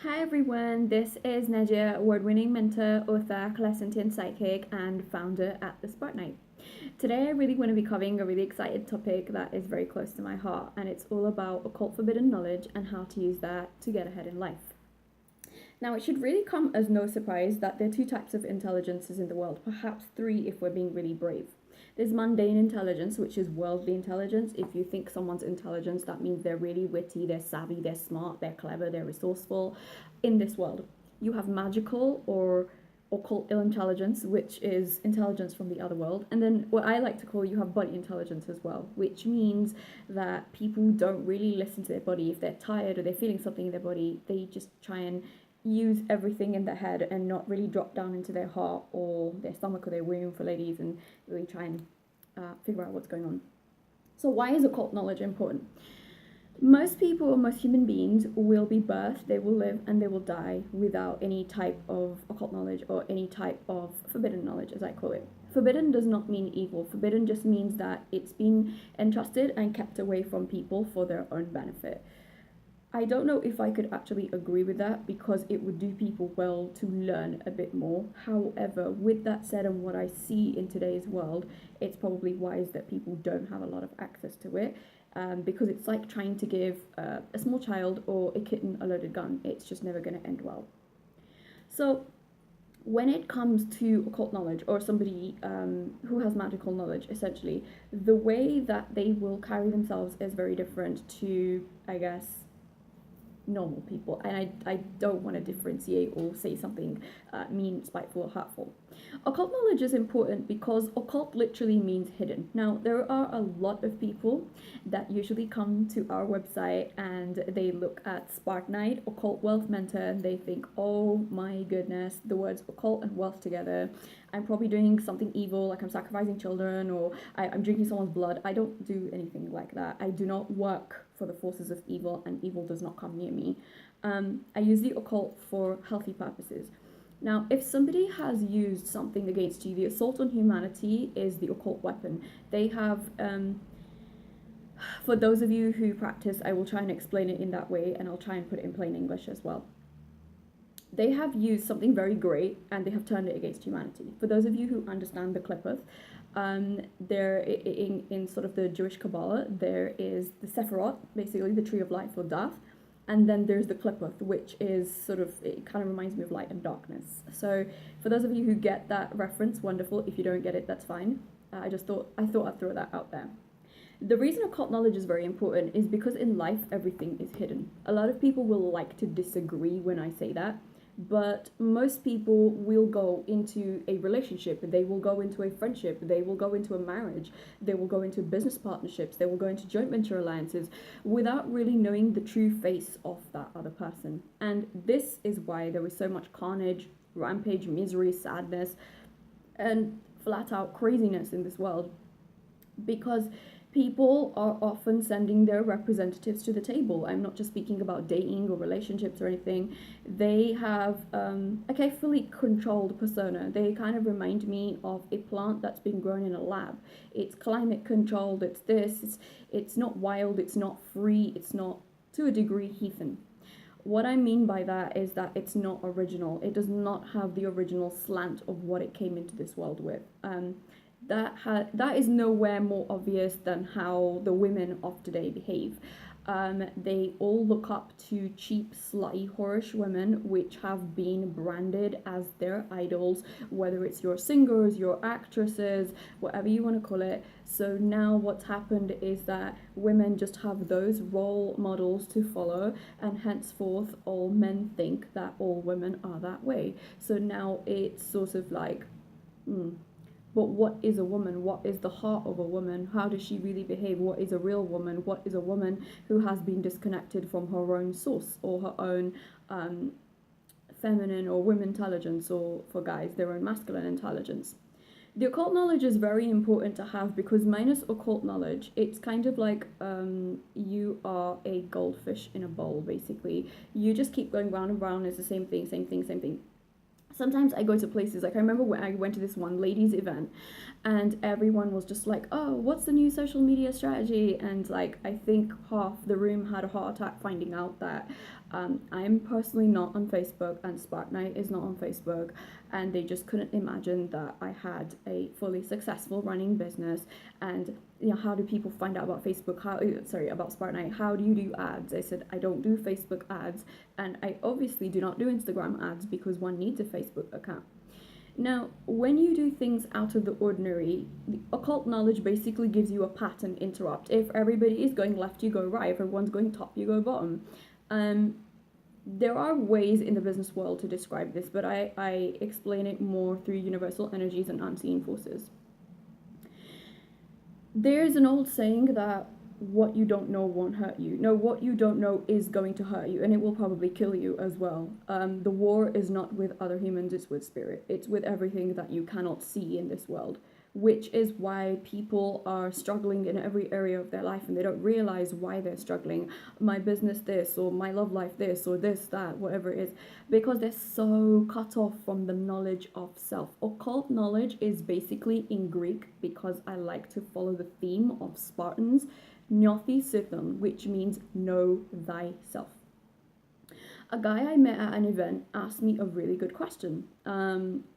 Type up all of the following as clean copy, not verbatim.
Hi everyone, this is NADIA, award-winning mentor, author, clairsentient psychic, and founder at the Spartanite. Today I really want to be covering a really exciting topic that is very close to my heart, and it's all about occult forbidden knowledge and how to use that to get ahead in life. Now, it should really come as no surprise that there are two types of intelligences in the world, perhaps three if we're being really brave. There's mundane intelligence, which is worldly intelligence. If you think someone's intelligence, that means they're really witty, they're savvy, they're smart, they're clever, they're resourceful in this world. You have magical or occult intelligence, which is intelligence from the other world. And then what I like to call, you have body intelligence as well, which means that people don't really listen to their body. If they're tired or they're feeling something in their body, they just try and use everything in their head and not really drop down into their heart or their stomach or their womb for ladies and really try and figure out what's going on. So why is occult knowledge important? Most people or most human beings will be birthed, they will live, and they will die without any type of occult knowledge or any type of forbidden knowledge, as I call it. Forbidden does not mean evil. Forbidden just means that it's been entrusted and kept away from people for their own benefit. I don't know if I could actually agree with that because it would do people well to learn a bit more. However, with that said, and what I see in today's world, it's probably wise that people don't have a lot of access to it, because it's like trying to give a small child or a kitten a loaded gun. It's just never going to end well. So when it comes to occult knowledge or somebody who has magical knowledge, essentially, the way that they will carry themselves is very different to, I guess, normal people, and I don't want to differentiate or say something mean, spiteful, or hurtful. Occult knowledge is important because occult literally means hidden. Now, there are a lot of people that usually come to our website and they look at Spartanite, Occult Wealth Mentor, and they think, oh my goodness, the words occult and wealth together, I'm probably doing something evil, like I'm sacrificing children or I'm drinking someone's blood. I don't do anything like that. I do not work for the forces of evil, and evil does not come near me. I use the occult for healthy purposes. Now, if somebody has used something against you, the assault on humanity is the occult weapon. They have, for those of you who practice, I will try and explain it in that way, and I'll try and put it in plain English as well. They have used something very great and they have turned it against humanity. For those of you who understand the Qliphoth, there in sort of the Jewish Kabbalah, there is the Sephirot, basically the tree of life or death, and then there's the Qliphoth, which is sort of, it kind of reminds me of light and darkness. So for those of you who get that reference, wonderful. If you don't get it, that's fine. I thought I'd throw that out there. The reason occult knowledge is very important is because in life, everything is hidden. A lot of people will like to disagree when I say that, but most people will go into a relationship, they will go into a friendship, they will go into a marriage, they will go into business partnerships, they will go into joint venture alliances without really knowing the true face of that other person. And this is why there is so much carnage, rampage, misery, sadness, and flat out craziness in this world, because people are often sending their representatives to the table. I'm not just speaking about dating or relationships or anything. They have a carefully controlled persona. They kind of remind me of a plant that's been grown in a lab. It's climate controlled, it's this, it's not wild, it's not free, it's not, to a degree, heathen. What I mean by that is that it's not original. It does not have the original slant of what it came into this world with. That is nowhere more obvious than how the women of today behave. They all look up to cheap, slutty, whorish women which have been branded as their idols, whether it's your singers, your actresses, whatever you want to call it. So now what's happened is that women just have those role models to follow, and henceforth all men think that all women are that way. So now it's sort of like, but what is a woman? What is the heart of a woman? How does she really behave? What is a real woman? What is a woman who has been disconnected from her own source or her own feminine or women intelligence, or for guys, their own masculine intelligence? The occult knowledge is very important to have because minus occult knowledge, it's kind of like you are a goldfish in a bowl, basically. You just keep going round and round. It's the same thing, same thing, same thing. Sometimes I go to places, like I remember when I went to this one ladies event and everyone was just like, oh, what's the new social media strategy? And like, I think half the room had a heart attack finding out that I'm personally not on Facebook, and Spartanite is not on Facebook, and they just couldn't imagine that I had a fully successful running business. And how do people find out about Facebook? About Spartanite? How do you do ads? I said I don't do Facebook ads, and I obviously do not do Instagram ads because one needs a Facebook account. Now, when you do things out of the ordinary, the occult knowledge basically gives you a pattern interrupt. If everybody is going left, you go right. If everyone's going top, you go bottom. There are ways in the business world to describe this, but I explain it more through universal energies and unseen forces. There's an old saying that what you don't know won't hurt you. No, what you don't know is going to hurt you, and it will probably kill you as well. The war is not with other humans, it's with spirit. It's with everything that you cannot see in this world, which is why people are struggling in every area of their life, and they don't realize why they're struggling. My business this, or my love life this, or this, that, whatever it is, because they're so cut off from the knowledge of self. Occult knowledge is basically in Greek, because I like to follow the theme of Spartans, Gnothi Sithon, which means know thyself. A guy I met at an event asked me a really good question.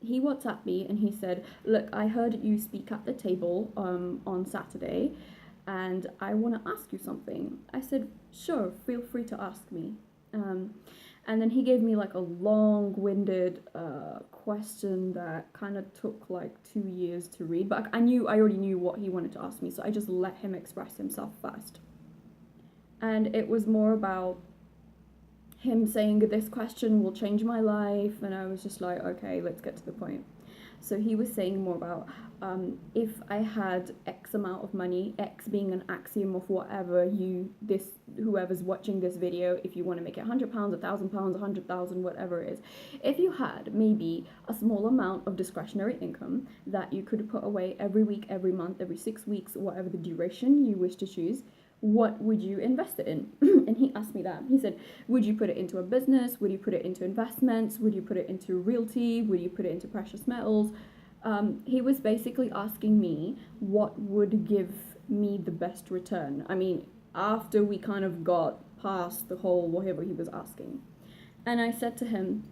He WhatsApped me and he said, look, I heard you speak at the table on Saturday, and I want to ask you something. I said, sure, feel free to ask me. And then he gave me like a long-winded question that kind of took like 2 years to read, but I already knew what he wanted to ask me, so I just let him express himself first. And it was more about him saying this question will change my life, and I was just like, okay, let's get to the point. So he was saying more about if I had X amount of money, X being an axiom of whatever whoever's watching this video, if you want to make it £100, £1,000, 100,000, whatever it is, if you had maybe a small amount of discretionary income that you could put away every week, every month, every 6 weeks, whatever the duration you wish to choose, what would you invest it in? And he asked me that. He said, would you put it into a business? Would you put it into investments? Would you put it into realty? Would you put it into precious metals? He was basically asking me what would give me the best return. I mean, after we kind of got past the whole whatever he was asking. And I said to him,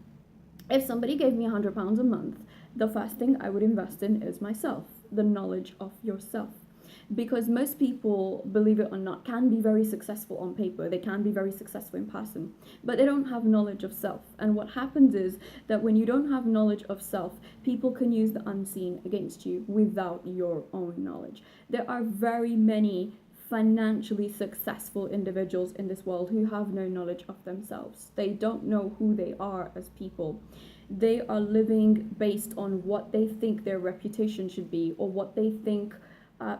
if somebody gave me £100 a month, the first thing I would invest in is myself, the knowledge of yourself. Because most people, believe it or not, can be very successful on paper. They can be very successful in person, but they don't have knowledge of self. And what happens is that when you don't have knowledge of self, people can use the unseen against you without your own knowledge. There are very many financially successful individuals in this world who have no knowledge of themselves. They don't know who they are as people. They are living based on what they think their reputation should be, or what they think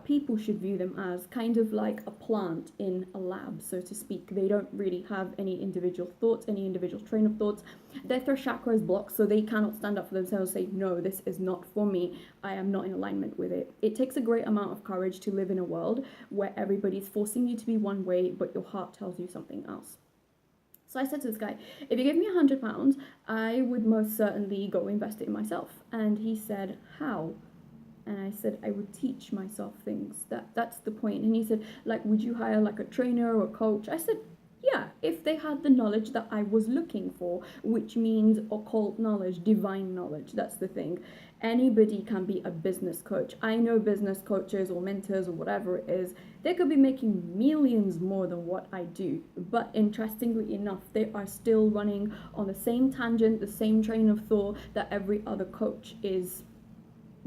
people should view them as, kind of like a plant in a lab, so to speak. They don't really have any individual thoughts, any individual train of thoughts. Their third chakra is blocked, so they cannot stand up for themselves and say, no, this is not for me. I am not in alignment with it. It takes a great amount of courage to live in a world where everybody's forcing you to be one way, but your heart tells you something else. So I said to this guy, if you give me £100, I would most certainly go invest it in myself. And he said, how? And I said, I would teach myself things. That's the point. And he said, like, would you hire like a trainer or a coach? I said, yeah, if they had the knowledge that I was looking for, which means occult knowledge, divine knowledge. That's the thing. Anybody can be a business coach. I know business coaches or mentors or whatever it is. They could be making millions more than what I do. But interestingly enough, they are still running on the same tangent, the same train of thought that every other coach is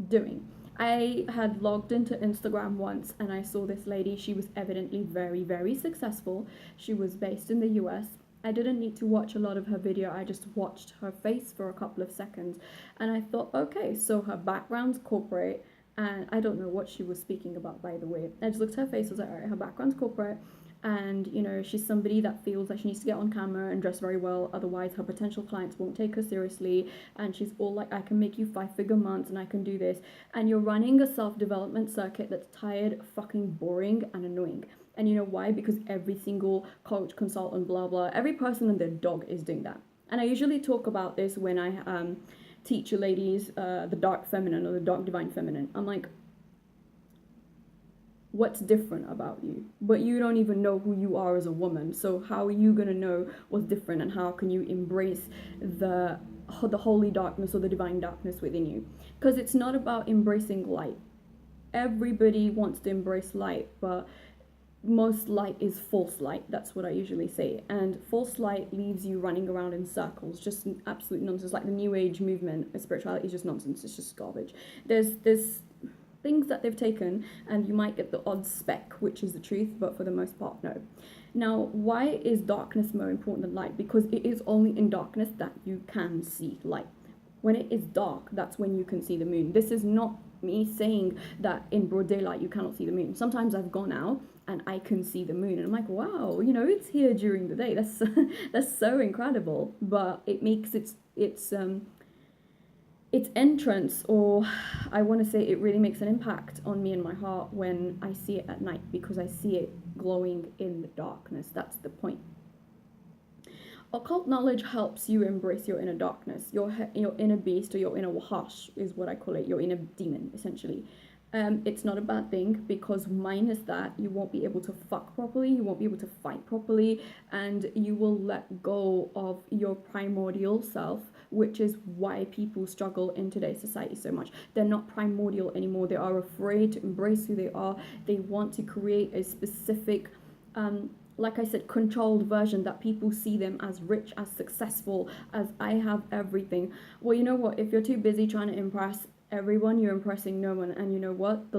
doing. I had logged into Instagram once and I saw this lady. She was evidently very, very successful. She was based in the US. I didn't need to watch a lot of her video. I just watched her face for a couple of seconds. And I thought, okay, so her background's corporate. And I don't know what she was speaking about, by the way. I just looked at her face. I was like, all right, her background's corporate. And, you know, she's somebody that feels like she needs to get on camera and dress very well. Otherwise, her potential clients won't take her seriously. And she's all like, I can make you 5-figure months and I can do this. And you're running a self-development circuit that's tired, fucking boring and annoying. And you know why? Because every single coach, consultant, blah, blah, every person and their dog is doing that. And I usually talk about this when I teach you ladies the dark feminine or the dark divine feminine. I'm like, what's different about you, but you don't even know who you are as a woman. So how are you going to know what's different, and how can you embrace the holy darkness or the divine darkness within you? Because it's not about embracing light. Everybody wants to embrace light, but most light is false light. That's what I usually say. And false light leaves you running around in circles, just absolute nonsense. Like the new age movement of spirituality is just nonsense. It's just garbage. There's things that they've taken, and you might get the odd speck which is the truth, but for the most part, no. Now, why is darkness more important than light? Because it is only in darkness that you can see light. When it is dark, that's when you can see the moon. This is not me saying that in broad daylight you cannot see the moon. Sometimes I've gone out and I can see the moon, and I'm like, wow, it's here during the day. That's that's so incredible. But it makes its entrance, or I want to say it really makes an impact on me and my heart when I see it at night, because I see it glowing in the darkness. That's the point. Occult knowledge helps you embrace your inner darkness, your inner beast, or your inner wahash is what I call it, your inner demon, essentially. It's not a bad thing, because minus that, you won't be able to fuck properly, you won't be able to fight properly, and you will let go of your primordial self, which is why people struggle in today's society so much. They're not primordial anymore. They are afraid to embrace who they are. They want to create a specific like I said, controlled version that people see them as rich, as successful, as I have everything. Well, you know what? If you're too busy trying to impress everyone, you're impressing no one. And you know what? The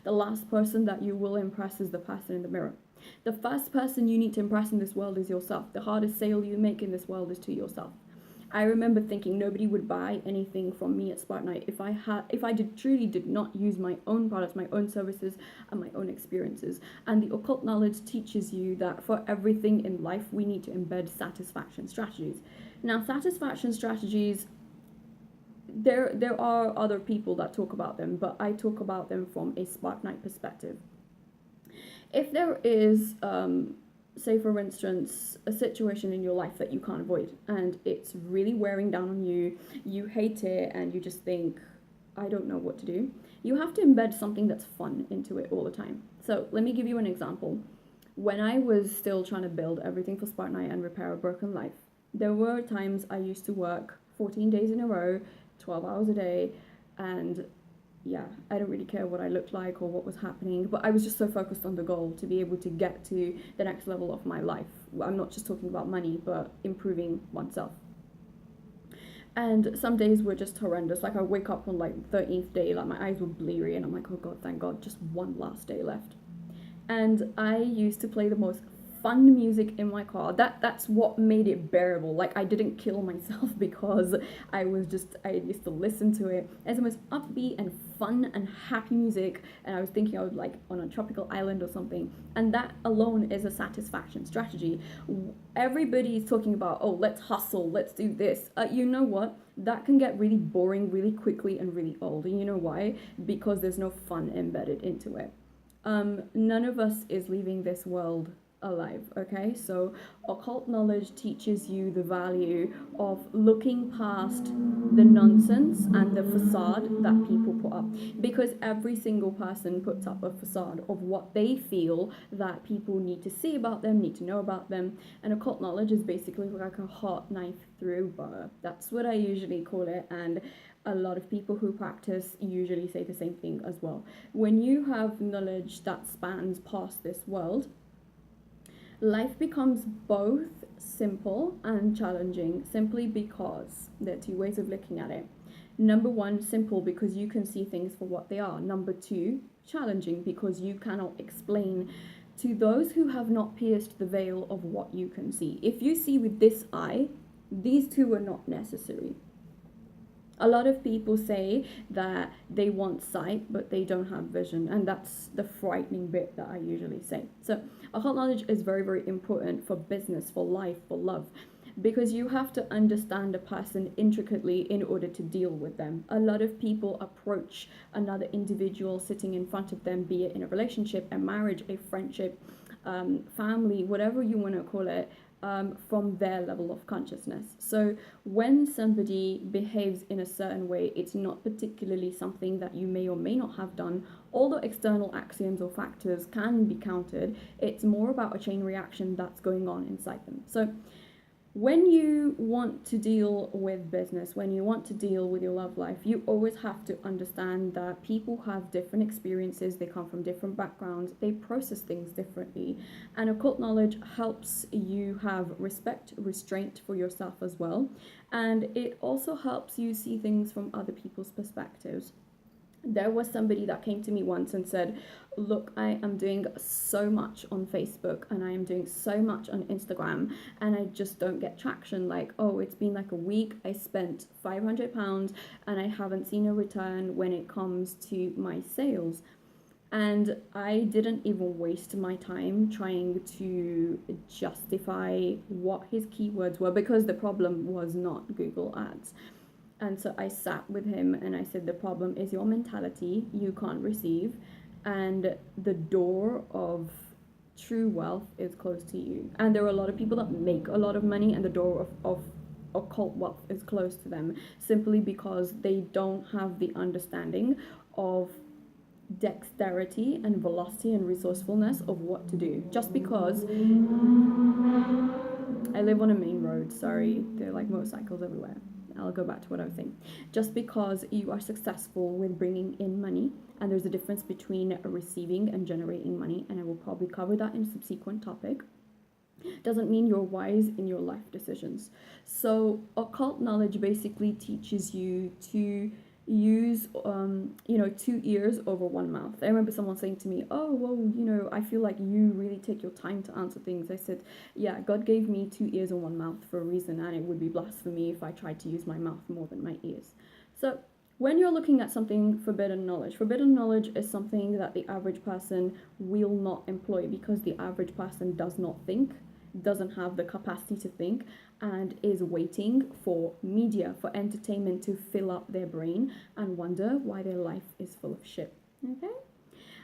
last person that you will impress is the person in the mirror. The first person you need to impress in this world is yourself. The hardest sale you make in this world is to yourself. I remember thinking nobody would buy anything from me at Spartanite if I truly did not use my own products, my own services, and my own experiences. And the occult knowledge teaches you that for everything in life, we need to embed satisfaction strategies. Now, satisfaction strategies, there are other people that talk about them, but I talk about them from a Spartanite perspective. If there is say for instance a situation in your life that you can't avoid, and it's really wearing down on you, you hate it, and you just think, I don't know what to do, you have to embed something that's fun into it all the time. So let me give you an example. When I was still trying to build everything for Spartanite and repair a broken life, there were times I used to work 14 days in a row, 12 hours a day, and yeah, I don't really care what I looked like or what was happening, but I was just so focused on the goal to be able to get to the next level of my life. I'm not just talking about money, but improving oneself. And some days were just horrendous. Like I wake up on like 13th day, like my eyes were bleary, and I'm like, oh God, thank God, just one last day left. And I used to play the most fun music in my car. That's what made it bearable. Like I didn't kill myself because I used to listen to it as the most upbeat and fun and happy music, and I was thinking I was like on a tropical island or something, and that alone is a satisfaction strategy. Everybody's talking about, oh, let's hustle, let's do this. You know what? That can get really boring really quickly and really old. And you know why? Because there's no fun embedded into it. None of us is leaving this world alive, okay? So occult knowledge teaches you the value of looking past the nonsense and the facade that people put up, because every single person puts up a facade of what they feel that people need to see about them, need to know about them. And occult knowledge is basically like a hot knife through butter. That's what I usually call it, and a lot of people who practice usually say the same thing as well. When you have knowledge that spans past this world, life becomes both simple and challenging, simply because there are two ways of looking at it. Number one, simple, because you can see things for what they are. Number two, challenging, because you cannot explain to those who have not pierced the veil of what you can see. If you see with this eye, these two are not necessary. A lot of people say that they want sight, but they don't have vision, and that's the frightening bit that I usually say. So occult knowledge is very, very important for business, for life, for love, because you have to understand a person intricately in order to deal with them. A lot of people approach another individual sitting in front of them, be it in a relationship, a marriage, a friendship, family, whatever you want to call it, from their level of consciousness. So when somebody behaves in a certain way, it's not particularly something that you may or may not have done, although external axioms or factors can be countered. It's more about a chain reaction that's going on inside them. So when you want to deal with business, when you want to deal with your love life, you always have to understand that people have different experiences, they come from different backgrounds, they process things differently. And occult knowledge helps you have respect, restraint for yourself as well. And it also helps you see things from other people's perspectives. There was somebody that came to me once and said, look, I am doing so much on Facebook and I am doing so much on Instagram and I just don't get traction. Like, oh, it's been like a week, I spent £500 and I haven't seen a return when it comes to my sales. And I didn't even waste my time trying to justify what his keywords were, because the problem was not Google Ads. And so I sat with him and I said, the problem is your mentality. You can't receive. And the door of true wealth is close to you. And there are a lot of people that make a lot of money and the door of occult wealth is close to them, simply because they don't have the understanding of dexterity and velocity and resourcefulness of what to do. Just because I live on a main road, sorry, there are like motorcycles everywhere. I'll go back to what I was saying. Just because you are successful with bringing in money, and there's a difference between receiving and generating money, and I will probably cover that in a subsequent topic, doesn't mean you're wise in your life decisions. So occult knowledge basically teaches you to use 2 ears over one mouth. I remember someone saying to me, oh, well, I feel like you really take your time to answer things. I said, yeah, God gave me 2 ears and 1 mouth for a reason, and it would be blasphemy if I tried to use my mouth more than my ears. So when you're looking at something forbidden knowledge is something that the average person will not employ, because the average person does not think, doesn't have the capacity to think, and is waiting for media, for entertainment to fill up their brain and wonder why their life is full of shit. Okay?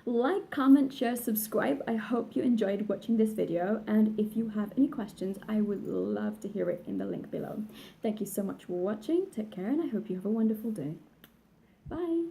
Like, comment, share, subscribe. I hope you enjoyed watching this video, and if you have any questions, I would love to hear it in the link below. Thank you so much for watching. Take care, and I hope you have a wonderful day. Bye.